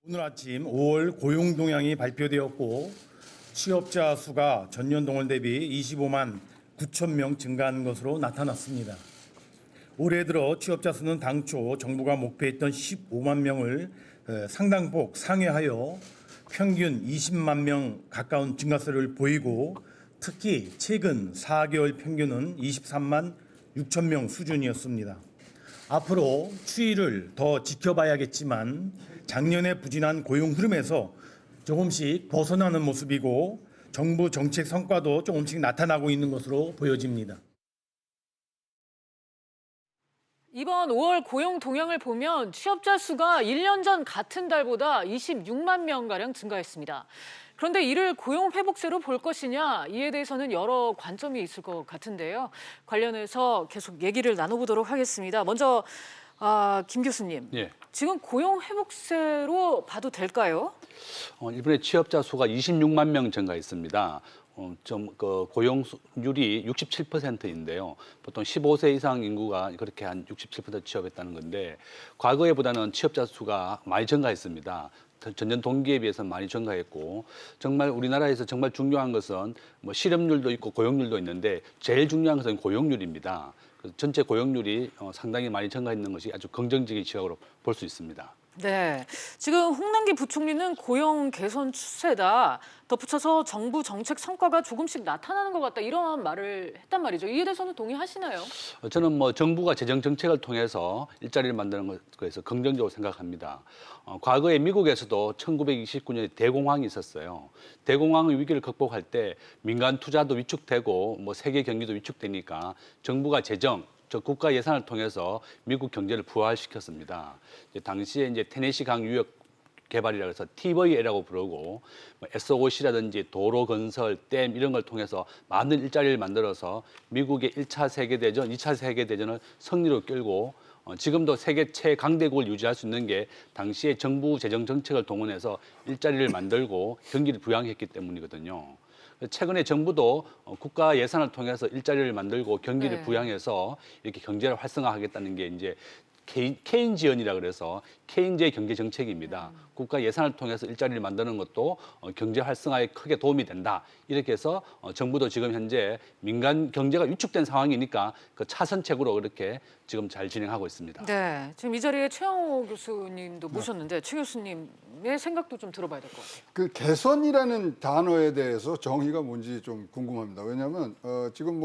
오늘 아침 5월 고용 동향이 발표되었고 취업자 수가 전년 동월 대비 25만 9천 명 증가한 것으로 나타났습니다. 올해 들어 취업자 수는 당초 정부가 목표했던 15만 명을 상당폭 상회하여 평균 20만 명 가까운 증가세를 보이고 특히 최근 4개월 평균은 23만 6천 명 수준이었습니다. 앞으로 추이를 더 지켜봐야겠지만 작년의 부진한 고용 흐름에서 조금씩 벗어나는 모습이고 정부 정책 성과도 조금씩 나타나고 있는 것으로 보여집니다. 이번 5월 고용 동향을 보면 취업자 수가 1년 전 같은 달보다 26만 명가량 증가했습니다. 그런데 이를 고용 회복세로 볼 것이냐, 이에 대해서는 여러 관점이 있을 것 같은데요. 관련해서 계속 얘기를 나눠보도록 하겠습니다. 먼저 김 교수님, 예. 지금 고용 회복세로 봐도 될까요? 이번에 취업자 수가 26만 명 증가했습니다. 고용률이 67%인데요. 보통 15세 이상 인구가 그렇게 한 67% 취업했다는 건데 과거에보다는 취업자 수가 많이 증가했습니다. 전년 동기에 비해서 많이 증가했고 정말 우리나라에서 정말 중요한 것은 뭐 실업률도 있고 고용률도 있는데 제일 중요한 것은 고용률입니다. 그래서 전체 고용률이 상당히 많이 증가했는 것이 아주 긍정적인 시각으로 볼 수 있습니다. 네, 지금 홍남기 부총리는 고용 개선 추세다. 덧붙여서 정부 정책 성과가 조금씩 나타나는 것 같다. 이런 말을 했단 말이죠. 이에 대해서는 동의하시나요? 저는 정부가 재정 정책을 통해서 일자리를 만드는 것에서 긍정적으로 생각합니다. 과거에 미국에서도 1929년에 대공황이 있었어요. 대공황의 위기를 극복할 때 민간 투자도 위축되고 세계 경기도 위축되니까 정부가 저 국가 예산을 통해서 미국 경제를 부활시켰습니다. 당시에 테네시 강 유역 개발이라고 해서 TVA라고 부르고 SOC라든지 도로 건설, 댐 이런 걸 통해서 많은 일자리를 만들어서 미국의 1차 세계대전, 2차 세계대전을 승리로 끌고 지금도 세계 최강대국을 유지할 수 있는 게 당시에 정부 재정 정책을 동원해서 일자리를 만들고 경기를 부양했기 때문이거든요. 최근에 정부도 국가 예산을 통해서 일자리를 만들고 경기를 부양해서 이렇게 경제를 활성화하겠다는 게 이제 케인지언이라 그래서 케인즈의 경제 정책입니다. 국가 예산을 통해서 일자리를 만드는 것도 경제 활성화에 크게 도움이 된다. 이렇게 해서 정부도 지금 현재 민간 경제가 위축된 상황이니까 그 차선책으로 그렇게 지금 잘 진행하고 있습니다. 네, 지금 이 자리에 최영호 교수님도 모셨는데 최 교수님의 생각도 좀 들어봐야 될 것 같아요. 그 개선이라는 단어에 대해서 정의가 뭔지 좀 궁금합니다. 왜냐하면 지금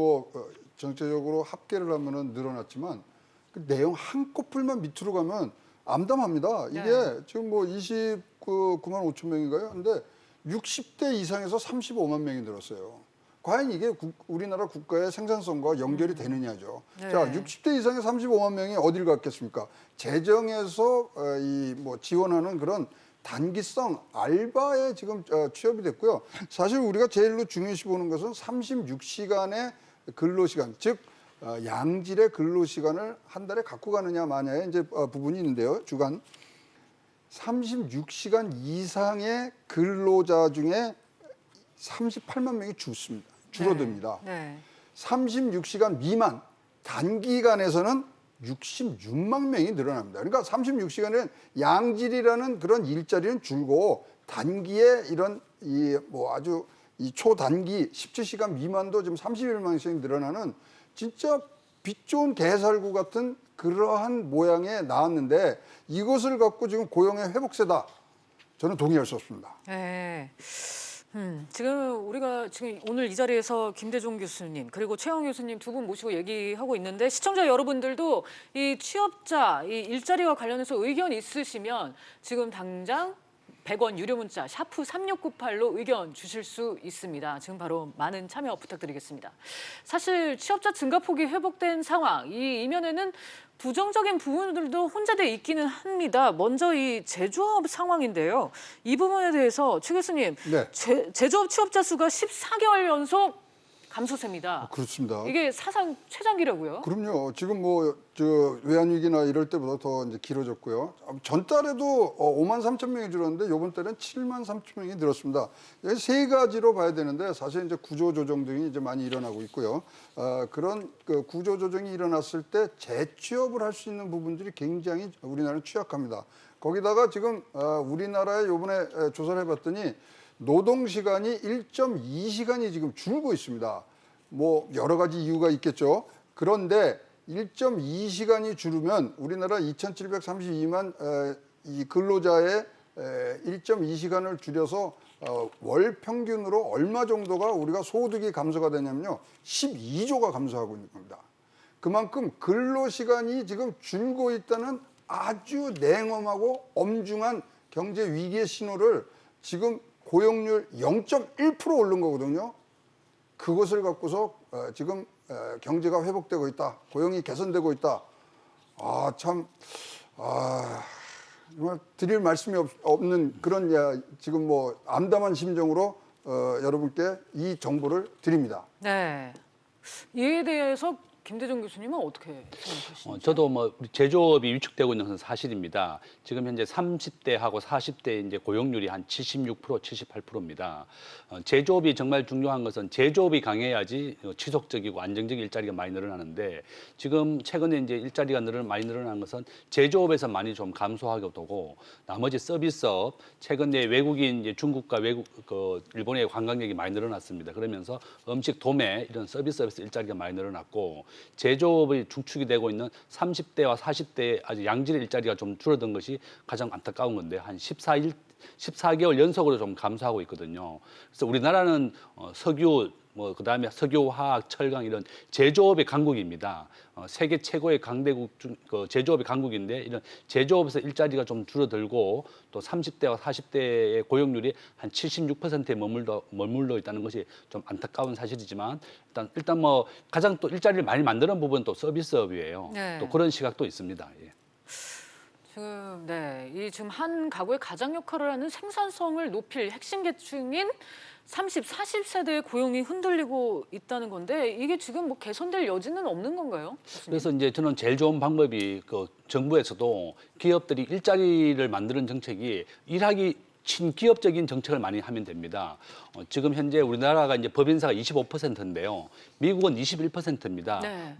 전체적으로 합계를 하면은 늘어났지만 그 내용 한 꼬풀만 밑으로 가면 암담합니다. 이게 지금 29만 5천 명인가요? 근데 60대 이상에서 35만 명이 늘었어요. 과연 이게 우리나라 국가의 생산성과 연결이 되느냐죠. 자, 60대 이상의 35만 명이 어딜 갔겠습니까? 재정에서 지원하는 그런 단기성 알바에 지금 취업이 됐고요. 사실 우리가 제일로 중요시 보는 것은 36시간의 근로시간, 즉 양질의 근로시간을 한 달에 갖고 가느냐 마냐의 이제 부분이 있는데요. 주간 36시간 이상의 근로자 중에 38만 명이 줄어듭니다. 네. 36시간 미만 단기간에서는 66만 명이 늘어납니다. 그러니까 36시간은 양질이라는 그런 일자리는 줄고 단기에 이런 아주 초단기 17시간 미만도 지금 31만씩 늘어나는 진짜 빛 좋은 개살구 같은 그러한 모양에 나왔는데 이것을 갖고 지금 고용의 회복세다. 저는 동의할 수 없습니다. 네. 지금 우리가 오늘 이 자리에서 김대중 교수님 그리고 최영호 교수님 두 분 모시고 얘기하고 있는데 시청자 여러분들도 이 취업자, 이 일자리와 관련해서 의견 있으시면 지금 당장 100원 유료 문자 샤프 3698로 의견 주실 수 있습니다. 지금 바로 많은 참여 부탁드리겠습니다. 사실 취업자 증가폭이 회복된 상황, 이 이면에는 부정적인 부분들도 혼재돼 있기는 합니다. 먼저 이 제조업 상황인데요. 이 부분에 대해서 최 교수님, 제조업 취업자 수가 14개월 연속 감소세입니다. 그렇습니다. 이게 사상 최장기라고요? 그럼요. 지금 외환위기나 이럴 때보다 더 이제 길어졌고요. 전달에도 5만 3천 명이 줄었는데 이번 달엔 7만 3천 명이 늘었습니다. 세 가지로 봐야 되는데 사실 이제 구조조정 등이 이제 많이 일어나고 있고요. 그런 구조조정이 일어났을 때 재취업을 할 수 있는 부분들이 굉장히 우리나라는 취약합니다. 거기다가 지금 우리나라에 요번에 조사를 해봤더니 노동 시간이 1.2시간이 지금 줄고 있습니다. 뭐 여러 가지 이유가 있겠죠. 그런데 1.2시간이 줄으면 우리나라 2,732만 이 근로자의 1.2시간을 줄여서 월 평균으로 얼마 정도가 우리가 소득이 감소가 되냐면요. 12조가 감소하고 있는 겁니다. 그만큼 근로시간이 지금 줄고 있다는 아주 냉엄하고 엄중한 경제 위기의 신호를 지금 고용률 0.1% 오른 거거든요. 그것을 갖고서 지금 경제가 회복되고 있다. 고용이 개선되고 있다. 정말 드릴 말씀이 없는 그런 지금 뭐 암담한 심정으로 여러분께 이 정보를 드립니다. 네. 이에 대해서 김대중 교수님은 어떻게 생각하시나요? 저도 뭐 우리 제조업이 위축되고 있는 것은 사실입니다. 지금 현재 30대하고 40대 이제 고용률이 한 76%, 78%입니다. 제조업이 정말 중요한 것은 제조업이 강해야지 지속적이고 안정적인 일자리가 많이 늘어나는데 지금 최근에 이제 일자리가 많이 늘어난 것은 제조업에서 많이 좀 감소하게 되고 나머지 서비스업 최근에 외국인 이제 중국과 일본의 관광객이 많이 늘어났습니다. 그러면서 음식 도매 이런 서비스업에서 일자리가 많이 늘어났고 제조업이 중축이 되고 있는 30대와 40대의 아주 양질의 일자리가 좀 줄어든 것이 가장 안타까운 건데 한 14개월 연속으로 좀 감소하고 있거든요. 그래서 우리나라는 석유, 그다음에 석유, 화학, 철강 이런 제조업의 강국입니다. 세계 최고의 강대국 중 제조업의 강국인데 이런 제조업에서 일자리가 좀 줄어들고 또 30대와 40대의 고용률이 한 76%에 머물러 있다는 것이 좀 안타까운 사실이지만 일단 뭐 가장 또 일자리를 많이 만드는 부분은 또 서비스업이에요. 네. 또 그런 시각도 있습니다. 예. 지금 한 가구의 가장 역할을 하는 생산성을 높일 핵심 계층인 30, 40세대의 고용이 흔들리고 있다는 건데 이게 지금 뭐 개선될 여지는 없는 건가요? 교수님? 그래서 이제 저는 제일 좋은 방법이 정부에서도 기업들이 일자리를 만드는 정책이 일하기 친기업적인 정책을 많이 하면 됩니다. 지금 현재 우리나라가 이제 법인사가 25%인데요. 미국은 21%입니다. 네.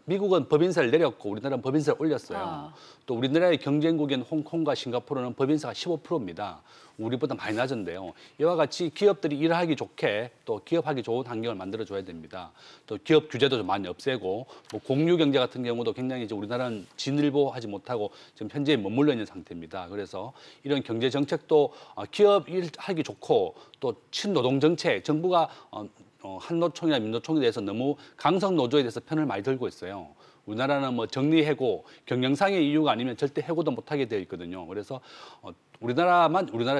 미국은 법인세를 내렸고 우리나라는 법인세를 올렸어요. 또 우리나라의 경쟁국인 홍콩과 싱가포르는 법인세가 15%입니다. 우리보다 많이 낮은데요. 이와 같이 기업들이 일하기 좋게 또 기업하기 좋은 환경을 만들어줘야 됩니다. 또 기업 규제도 좀 많이 없애고 공유 경제 같은 경우도 굉장히 이제 우리나라는 진일보하지 못하고 지금 현재에 머물러 있는 상태입니다. 그래서 이런 경제 정책도 기업 일하기 좋고 또 친노동 정책 정부가 한노총이나 민노총에 대해서 너무 강성 노조에 대해서 편을 많이 들고 있어요. 우리나라는 뭐 정리해고 경영상의 이유가 아니면 절대 해고도 못하게 되어 있거든요. 그래서 우리나라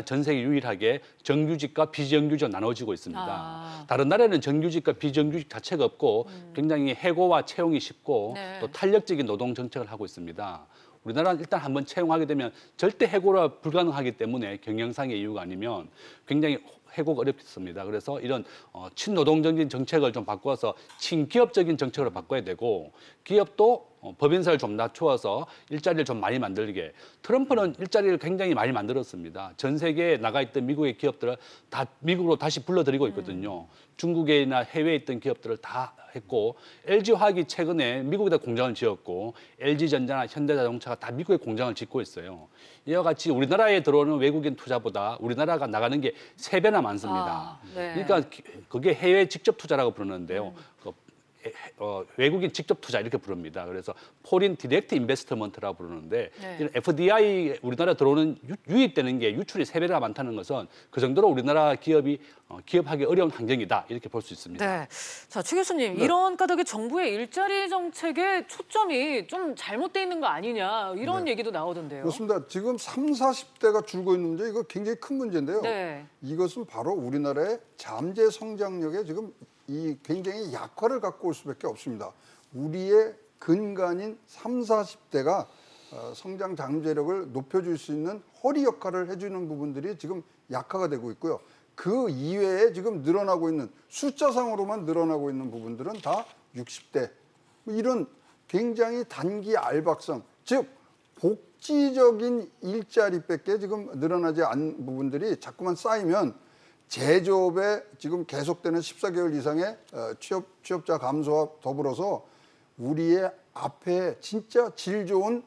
전 세계 유일하게 정규직과 비정규직으로 나눠지고 있습니다. 다른 나라는 정규직과 비정규직 자체가 없고 굉장히 해고와 채용이 쉽고 네. 또 탄력적인 노동 정책을 하고 있습니다. 우리나라는 일단 한번 채용하게 되면 절대 해고가 불가능하기 때문에 경영상의 이유가 아니면 굉장히 해고가 어렵습니다. 그래서 이런 친노동적인 정책을 좀 바꿔서 친기업적인 정책으로 바꿔야 되고 기업도 법인세를 좀 낮추어서 일자리를 좀 많이 만들게. 트럼프는 일자리를 굉장히 많이 만들었습니다. 전 세계에 나가 있던 미국의 기업들을 다 미국으로 다시 불러들이고 있거든요. 중국에나 해외에 있던 기업들을 다 했고 LG화학이 최근에 미국에다 공장을 지었고 LG전자나 현대자동차가 다 미국에 공장을 짓고 있어요. 이와 같이 우리나라에 들어오는 외국인 투자보다 우리나라가 나가는 게 3배나 많습니다. 네. 그러니까 그게 해외 직접 투자라고 부르는데요. 외국인 직접 투자 이렇게 부릅니다. 그래서 포린 디렉트 인베스트먼트라고 부르는데 네. 이런 FDI 우리나라 들어오는 유입되는 게 유출이 3배나 많다는 것은 그 정도로 우리나라 기업이 기업하기 어려운 환경이다 이렇게 볼 수 있습니다. 네. 자, 최 교수님, 이런 까닭에 정부의 일자리 정책의 초점이 좀 잘못돼 있는 거 아니냐 이런 얘기도 나오던데요. 그렇습니다. 지금 30, 40대가 줄고 있는 문제 이거 굉장히 큰 문제인데요. 네. 이것은 바로 우리나라의 잠재 성장력에 지금 이 굉장히 약화를 갖고 올 수밖에 없습니다. 우리의 근간인 30, 40대가 성장 잠재력을 높여줄 수 있는 허리 역할을 해주는 부분들이 지금 약화가 되고 있고요. 그 이외에 지금 늘어나고 있는 숫자상으로만 늘어나고 있는 부분들은 다 60대. 이런 굉장히 단기 알박성, 즉 복지적인 일자리밖에 지금 늘어나지 않은 부분들이 자꾸만 쌓이면 제조업에 지금 계속되는 14개월 이상의 취업자 감소와 더불어서 우리의 앞에 진짜 질 좋은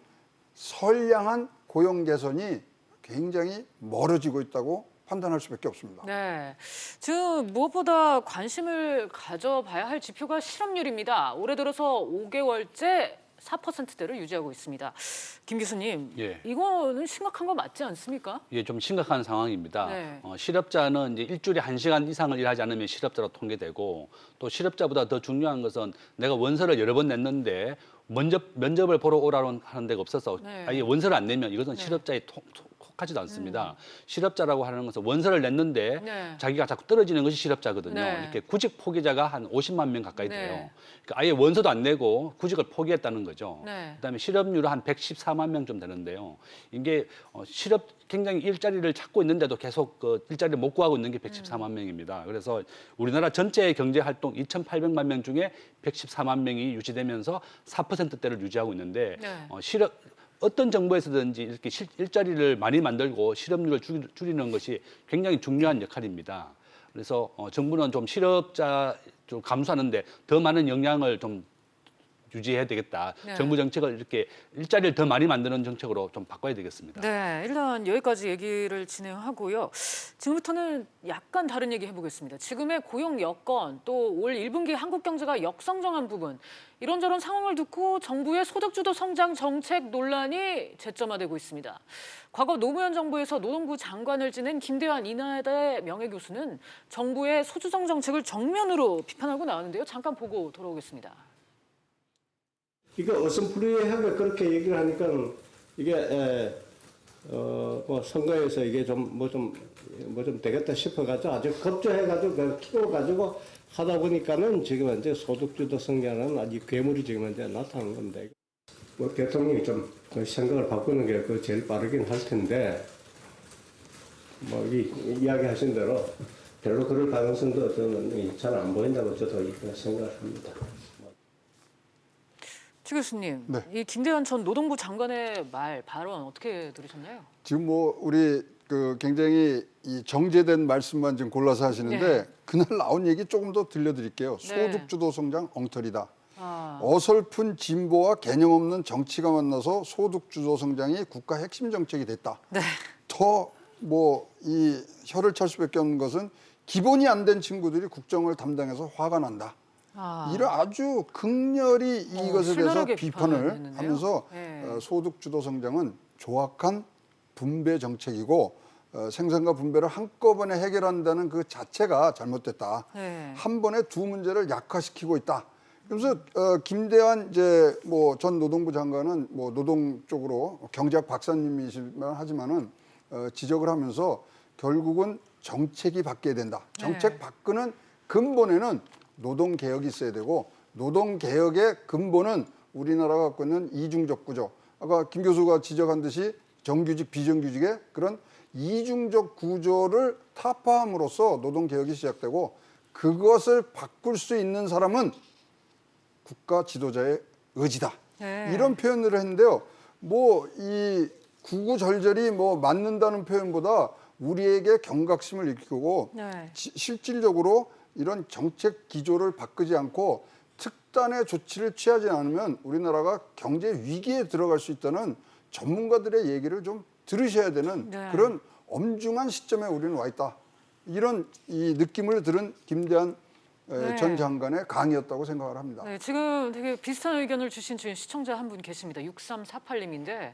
선량한 고용 개선이 굉장히 멀어지고 있다고 판단할 수밖에 없습니다. 네. 지금 무엇보다 관심을 가져봐야 할 지표가 실업률입니다. 올해 들어서 5개월째 4%대를 유지하고 있습니다. 김 교수님, 예. 이거는 심각한 거 맞지 않습니까? 이게 좀 심각한 상황입니다. 네. 실업자는 이제 일주일에 1시간 이상을 일하지 않으면 실업자로 통계되고 또 실업자보다 더 중요한 것은 내가 원서를 여러 번 냈는데 면접을 보러 오라고 하는 데가 없어서 네. 아예 원서를 안 내면 이것은 네. 실업자에 속하지도 않습니다. 실업자라고 하는 것은 원서를 냈는데 네. 자기가 자꾸 떨어지는 것이 실업자거든요. 네. 이렇게 구직 포기자가 한 50만 명 가까이 네. 돼요. 그러니까 아예 원서도 안 내고 구직을 포기했다는 거죠. 네. 그다음에 실업률은 한 114만 명 좀 되는데요. 이게 굉장히 일자리를 찾고 있는데도 계속 그 일자리를 못 구하고 있는 게 114만 명입니다. 그래서 우리나라 전체 경제 활동 2,800만 명 중에 114만 명이 유지되면서 4%대를 유지하고 있는데 네. 어떤 정부에서든지 이렇게 일자리를 많이 만들고 실업률을 줄이는 것이 굉장히 중요한 역할입니다. 그래서 정부는 좀 실업자 좀 감소하는데 더 많은 영향을 좀 유지해야 되겠다. 네. 정부 정책을 이렇게 일자리를 더 많이 만드는 정책으로 좀 바꿔야 되겠습니다. 네, 일단 여기까지 얘기를 진행하고요. 지금부터는 약간 다른 얘기 해보겠습니다. 지금의 고용 여건, 또 올 1분기 한국 경제가 역성장한 부분, 이런저런 상황을 듣고 정부의 소득주도 성장 정책 논란이 재점화되고 있습니다. 과거 노무현 정부에서 노동부 장관을 지낸 김대환 인하대 명예교수는 정부의 소주성 정책을 정면으로 비판하고 나왔는데요. 잠깐 보고 돌아오겠습니다. 이거 어슴푸레하게 그렇게 얘기를 하니까 이게 뭐 선거에서 이게 좀 뭐 좀 되겠다 싶어가지고 아주 급조해가지고 그 키워가지고 하다 보니까는 지금 이제 소득주도 성장은 아주 괴물이 지금 이제 나타나는 겁니다. 뭐 대통령이 좀 그 생각을 바꾸는 게 그 제일 빠르긴 할 텐데 뭐 이야기하신 대로 별로 그럴 가능성도 저는 잘 안 보인다고 저도 이렇게 생각을 합니다. 최 교수님, 네. 이 김대환 전 노동부 장관의 발언 어떻게 들으셨나요? 지금 뭐 우리 그 굉장히 이 정제된 말씀만 지금 골라서 하시는데 네. 그날 나온 얘기 조금 더 들려드릴게요. 네. 소득주도 성장 엉터리다. 아, 어설픈 진보와 개념 없는 정치가 만나서 소득주도 성장이 국가 핵심 정책이 됐다. 네. 더 뭐 이 혀를 찰 수밖에 없는 것은 기본이 안 된 친구들이 국정을 담당해서 화가 난다. 아, 이런 아주 극렬히 이것에 대해서 신랄하게 비판을 비판을 했는데요. 하면서 네. 소득주도 성장은 조악한 분배 정책이고 생산과 분배를 한꺼번에 해결한다는 그 자체가 잘못됐다. 네. 한 번에 두 문제를 약화시키고 있다. 그래서 김대환 이제 뭐 전 노동부 장관은 뭐 노동 쪽으로 경제학 박사님이시면 하지만은 지적을 하면서 결국은 정책이 바뀌어야 된다. 정책 네. 바꾸는 근본에는 노동 개혁이 있어야 되고 노동 개혁의 근본은 우리나라가 갖고 있는 이중적 구조. 아까 김 교수가 지적한 듯이 정규직 비정규직의 그런 이중적 구조를 타파함으로써 노동 개혁이 시작되고 그것을 바꿀 수 있는 사람은 국가 지도자의 의지다. 네. 이런 표현을 했는데요. 뭐 이 구구절절히 뭐 맞는다는 표현보다 우리에게 경각심을 일으키고 네. 실질적으로 이런 정책 기조를 바꾸지 않고 특단의 조치를 취하지 않으면 우리나라가 경제 위기에 들어갈 수 있다는 전문가들의 얘기를 좀 들으셔야 되는 네. 그런 엄중한 시점에 우리는 와 있다. 이런 이 느낌을 들은 김대한 네. 전 장관의 강의였다고 생각을 합니다. 네, 지금 되게 비슷한 의견을 주신 지금 시청자 한 분 계십니다. 6348님인데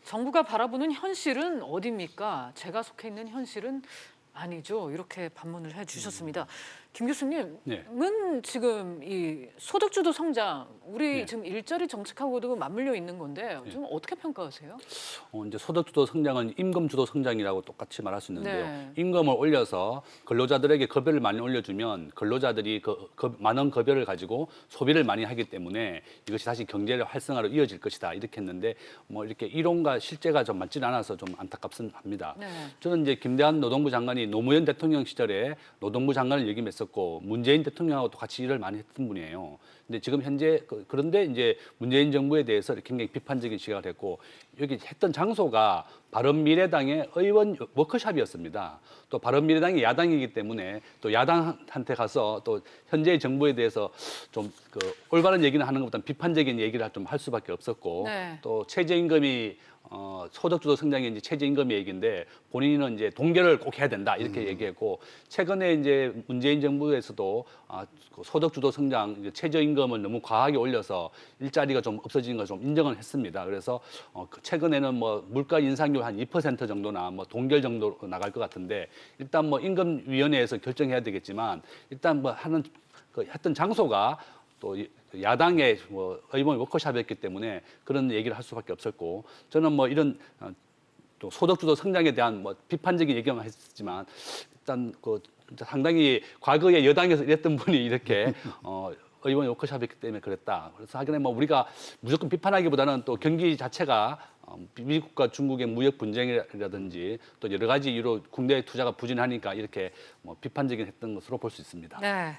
정부가 바라보는 현실은 어디입니까? 제가 속해 있는 현실은 아니죠. 이렇게 반문을 해주셨습니다. 김 교수님은 네. 지금 이 소득주도 성장, 우리 네. 지금 일자리 정책하고도 맞물려 있는 건데 좀 어떻게 평가하세요? 이제 소득주도 성장은 임금주도 성장이라고 똑같이 말할 수 있는데요. 네. 임금을 올려서 근로자들에게 급여를 많이 올려주면 근로자들이 많은 급여를 가지고 소비를 많이 하기 때문에 이것이 다시 경제를 활성화로 이어질 것이다 이렇게 했는데 뭐 이렇게 이론과 실제가 좀 맞지는 않아서 좀 안타깝습니다. 네. 저는 이제 김대환 노동부 장관이 노무현 대통령 시절에 노동부 장관을 역임했었고 문재인 대통령하고도 같이 일을 많이 했던 분이에요. 근데 지금 현재 그런데 이제 문재인 정부에 대해서 굉장히 비판적인 시각을 했고 여기 했던 장소가 바른미래당의 의원 워크숍이었습니다. 또 바른미래당이 야당이기 때문에 또 야당한테 가서 또 현재 정부에 대해서 좀 올바른 얘기는 하는 것보다 비판적인 얘기를 좀 할 수밖에 없었고 네. 또 최저임금이 소득주도 성장이 이제 최저임금 얘기인데 본인은 이제 동결을 꼭 해야 된다 이렇게 얘기했고 최근에 이제 문재인 정부에서도 그 소득주도 성장 이제 최저임금을 너무 과하게 올려서 일자리가 좀 없어지는 걸 좀 인정을 했습니다. 그래서 최근에는 뭐 물가 인상률 한 2% 정도나 뭐 동결 정도로 나갈 것 같은데 일단 뭐 임금위원회에서 결정해야 되겠지만 일단 뭐 하는 그 했던 장소가 또 야당의 뭐 의원 워크숍이었기 때문에 그런 얘기를 할 수밖에 없었고 저는 뭐 이런 또 소득주도 성장에 대한 뭐 비판적인 얘기만 했지만 일단 그 상당히 과거에 여당에서 이랬던 분이 이렇게 의원 워크숍이었기 때문에 그랬다. 그래서 하긴 뭐 우리가 무조건 비판하기보다는 또 경기 자체가 미국과 중국의 무역 분쟁이라든지 또 여러 가지 이유로 국내 투자가 부진하니까 이렇게 뭐 비판적인 했던 것으로 볼 수 있습니다. 네,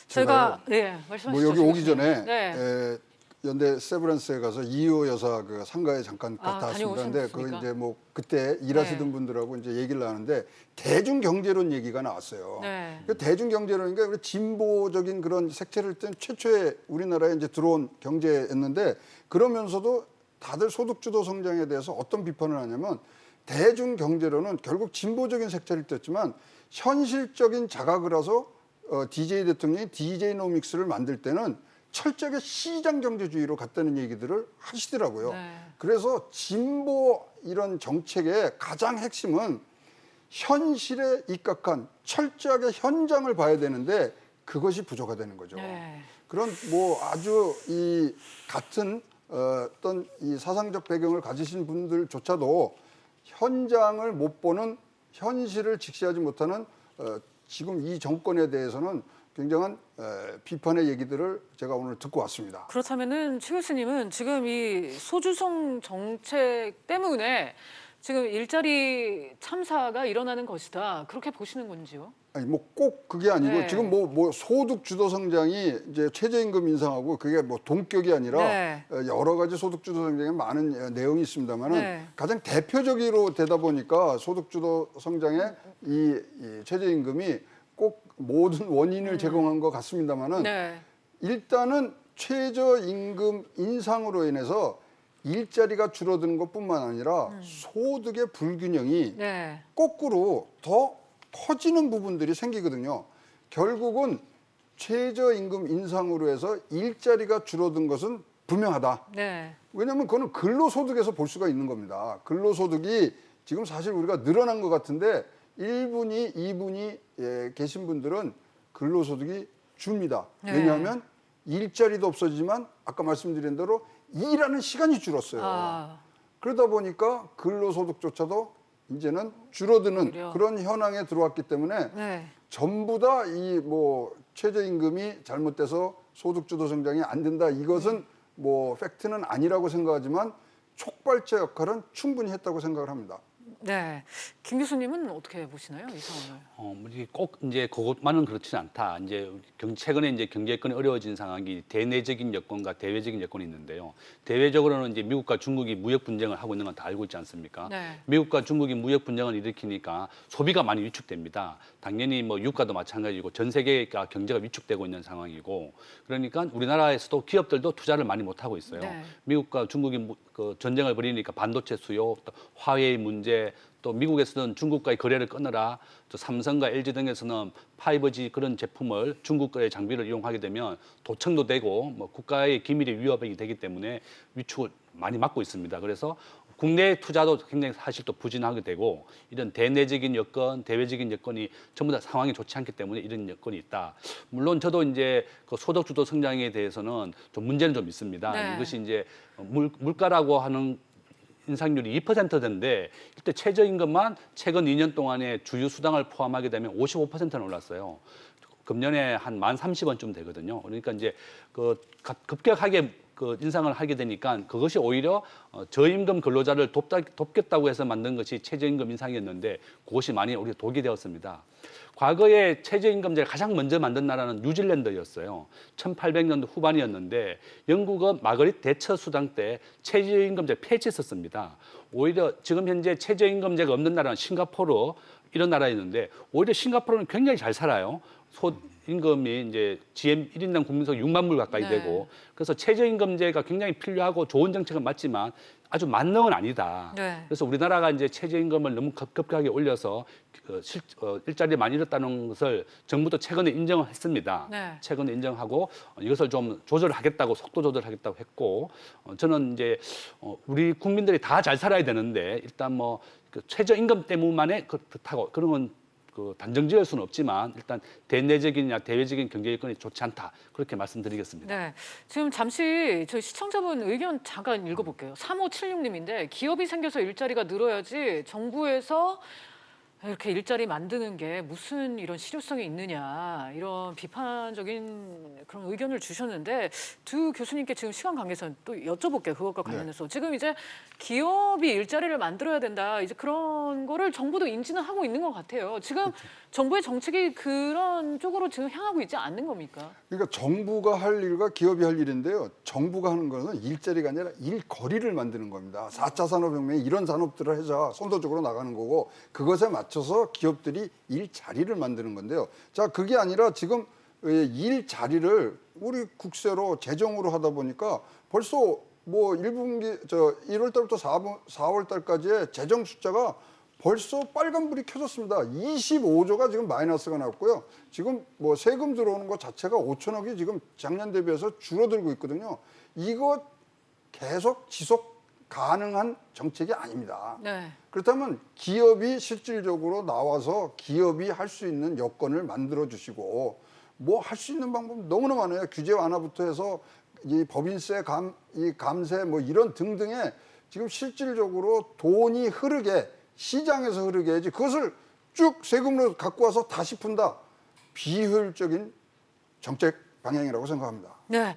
저희가 네 뭐 말씀하시죠. 여기 오기 전에 네. 연대 세브란스에 가서 이효 여사 그 상가에 잠깐 갔다 왔습니다. 근데 그 다녀오셨습니까? 이제 뭐 그때 일하시던 네. 분들하고 이제 얘기를 하는데 대중 경제론 얘기가 나왔어요. 네. 그 대중 경제론이니까 우리 진보적인 그런 색채를 뗀 최초의 우리나라에 이제 들어온 경제였는데 그러면서도 다들 소득주도 성장에 대해서 어떤 비판을 하냐면 대중 경제론은 결국 진보적인 색채를 띄었지만 현실적인 자각을 해서 DJ 대통령이 DJ노믹스를 만들 때는 철저하게 시장 경제주의로 갔다는 얘기들을 하시더라고요. 네. 그래서 진보 이런 정책의 가장 핵심은 현실에 입각한 철저하게 현장을 봐야 되는데 그것이 부족하다는 거죠. 네. 그런 뭐 아주 이 같은 어떤 이 사상적 배경을 가지신 분들조차도 현장을 못 보는 현실을 직시하지 못하는 지금 이 정권에 대해서는 굉장한 비판의 얘기들을 제가 오늘 듣고 왔습니다. 그렇다면은 최 교수님은 지금 이 소주성 정책 때문에 지금 일자리 참사가 일어나는 것이다 그렇게 보시는 건지요? 아니 뭐 꼭 그게 아니고 네. 지금 뭐 소득 주도 성장이 이제 최저임금 인상하고 그게 뭐 동격이 아니라 네. 여러 가지 소득 주도 성장에 많은 내용이 있습니다만은 네. 가장 대표적으로 되다 보니까 소득 주도 성장의 이 최저임금이 꼭 모든 원인을 제공한 것 같습니다만은 네. 일단은 최저임금 인상으로 인해서 일자리가 줄어드는 것뿐만 아니라 소득의 불균형이 네. 거꾸로 더 커지는 부분들이 생기거든요. 결국은 최저임금 인상으로 해서 일자리가 줄어든 것은 분명하다. 네. 왜냐하면 그거는 근로소득에서 볼 수가 있는 겁니다. 근로소득이 지금 사실 우리가 늘어난 것 같은데 1분위, 2분위 계신 분들은 근로소득이 줍니다. 네. 왜냐하면 일자리도 없어지지만 아까 말씀드린 대로 일하는 시간이 줄었어요. 그러다 보니까 근로소득조차도 이제는 줄어드는 오히려. 그런 현황에 들어왔기 때문에 네. 전부 다 이 뭐 최저임금이 잘못돼서 소득주도 성장이 안 된다. 이것은 뭐 팩트는 아니라고 생각하지만 촉발제 역할은 충분히 했다고 생각을 합니다. 네. 김 교수님은 어떻게 보시나요, 이 상황을? 이게 꼭 이제 그것만은 그렇지는 않다. 이제 최근에 이제 경제권이 어려워진 상황이 대내적인 여건과 대외적인 여건이 있는데요. 대외적으로는 이제 미국과 중국이 무역 분쟁을 하고 있는 건 다 알고 있지 않습니까? 네. 미국과 중국이 무역 분쟁을 일으키니까 소비가 많이 위축됩니다. 당연히 뭐 유가도 마찬가지고 전 세계가 경제가 위축되고 있는 상황이고 그러니까 우리나라에서도 기업들도 투자를 많이 못 하고 있어요. 네. 미국과 중국이 그 전쟁을 벌이니까 반도체 수요, 또 화웨이 문제, 또 미국에서는 중국과의 거래를 끊어라. 또 삼성과 LG 등에서는 5G 그런 제품을 중국의 장비를 이용하게 되면 도청도 되고 뭐 국가의 기밀이 위협이 되기 때문에 위축을 많이 맞고 있습니다. 그래서 국내 투자도 굉장히 사실 또 부진하게 되고 이런 대내적인 여건, 대외적인 여건이 전부 다 상황이 좋지 않기 때문에 이런 여건이 있다. 물론 저도 이제 그 소득주도 성장에 대해서는 좀 문제는 좀 있습니다. 네. 이것이 이제 물가라고 하는 인상률이 2%인데 이때 최저임금만 최근 2년 동안에 주유 수당을 포함하게 되면 55%는 올랐어요. 금년에 한 1030원쯤 되거든요. 그러니까 이제 그 급격하게 그 인상을 하게 되니까 그것이 오히려 저임금 근로자를 돕겠다고 해서 만든 것이 최저임금 인상이었는데 그것이 많이 우리가 독이 되었습니다. 과거에 최저임금제를 가장 먼저 만든 나라는 뉴질랜드였어요. 1800년도 후반이었는데 영국은 마거릿 대처 수당 때 최저임금제 폐지했었습니다. 오히려 지금 현재 최저임금제가 없는 나라는 싱가포르, 이런 나라였는데 오히려 싱가포르는 굉장히 잘 살아요. 임금이 이제 GM 1인당 국민소득 6만 불 가까이 네. 되고 그래서 최저임금제가 굉장히 필요하고 좋은 정책은 맞지만 아주 만능은 아니다. 네. 그래서 우리나라가 이제 최저임금을 너무 급격하게 올려서 일자리 많이 잃었다는 것을 정부도 최근에 인정을 했습니다. 네. 최근에 인정하고 이것을 좀 조절하겠다고 속도 조절하겠다고 했고 저는 이제 우리 국민들이 다 잘 살아야 되는데 일단 뭐 그 최저임금 때문만에 그렇다고 그런 건 그 단정지을 수는 없지만 일단 대내적이냐 대외적인 경제 여건이 좋지 않다 그렇게 말씀드리겠습니다. 네. 지금 잠시 저희 시청자분 의견 잠깐 읽어볼게요. 3576님인데 기업이 생겨서 일자리가 늘어야지 정부에서 이렇게 일자리 만드는 게 무슨 이런 실효성이 있느냐 이런 비판적인 그런 의견을 주셨는데 두 교수님께 지금 시간 관계에서 또 여쭤볼게요. 그것과 관련해서 지금 이제 기업이 일자리를 만들어야 된다 이제 그런 거를 정부도 인지는 하고 있는 것 같아요. 지금 정부의 정책이 그런 쪽으로 지금 향하고 있지 않는 겁니까? 그러니까 정부가 할 일과 기업이 할 일인데요. 정부가 하는 것은 일자리가 아니라 일거리를 만드는 겁니다. 4차 산업혁명에 이런 산업들을 해서 선도적으로 나가는 거고 그것에 맞춰서 기업들이 일자리를 만드는 건데요. 자, 그게 아니라 지금 일자리를 우리 국세로 재정으로 하다 보니까 벌써 뭐 1월 달부터 4월 달까지의 재정 숫자가 벌써 빨간불이 켜졌습니다. 25조가 지금 마이너스가 났고요. 지금 뭐 세금 들어오는 것 자체가 5천억이 지금 작년 대비해서 줄어들고 있거든요. 이거 계속 지속 가능한 정책이 아닙니다. 네. 그렇다면 기업이 실질적으로 나와서 기업이 할 수 있는 여건을 만들어 주시고 뭐 할 수 있는 방법 너무나 많아요. 규제 완화부터 해서 이 법인세 감세 뭐 이런 등등의 지금 실질적으로 돈이 흐르게 시장에서 흐르게 해야지 그것을 쭉 세금으로 갖고 와서 다시 푼다. 비효율적인 정책 방향이라고 생각합니다. 네.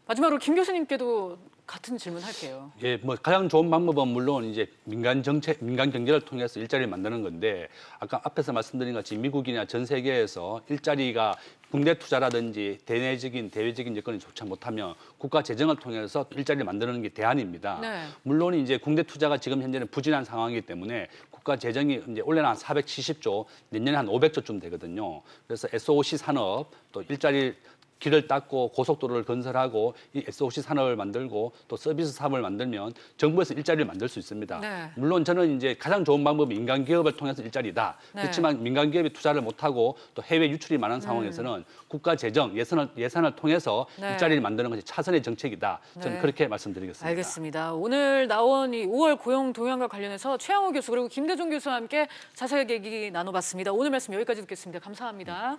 마지막으로 김 교수님께도 같은 질문 할게요. 예, 뭐 가장 좋은 방법은 물론 이제 민간 경제를 통해서 일자리를 만드는 건데 아까 앞에서 말씀드린 같이 미국이나 전 세계에서 일자리가 국내 투자라든지 대내적인 대외적인 여건이 좋지 못하면 국가 재정을 통해서 일자리를 만드는 게 대안입니다. 네. 물론 이제 국내 투자가 지금 현재는 부진한 상황이기 때문에 국가 재정이 이제 올해는 한 470조, 내년에 한 500조쯤 되거든요. 그래서 SOC 산업 또 일자리 길을 닦고 고속도로를 건설하고 이 SOC 산업을 만들고 또 서비스 사업을 만들면 정부에서 일자리를 만들 수 있습니다. 네. 물론 저는 이제 가장 좋은 방법은 민간 기업을 통해서 일자리다. 네. 그렇지만 민간 기업이 투자를 못하고 또 해외 유출이 많은 상황에서는 국가 재정 예산을 통해서 네. 일자리를 만드는 것이 차선의 정책이다. 저는 네. 그렇게 말씀드리겠습니다. 알겠습니다. 오늘 나온 이 5월 고용 동향과 관련해서 최양호 교수 그리고 김대중 교수와 함께 자세하게 얘기 나눠봤습니다. 오늘 말씀 여기까지 듣겠습니다. 감사합니다.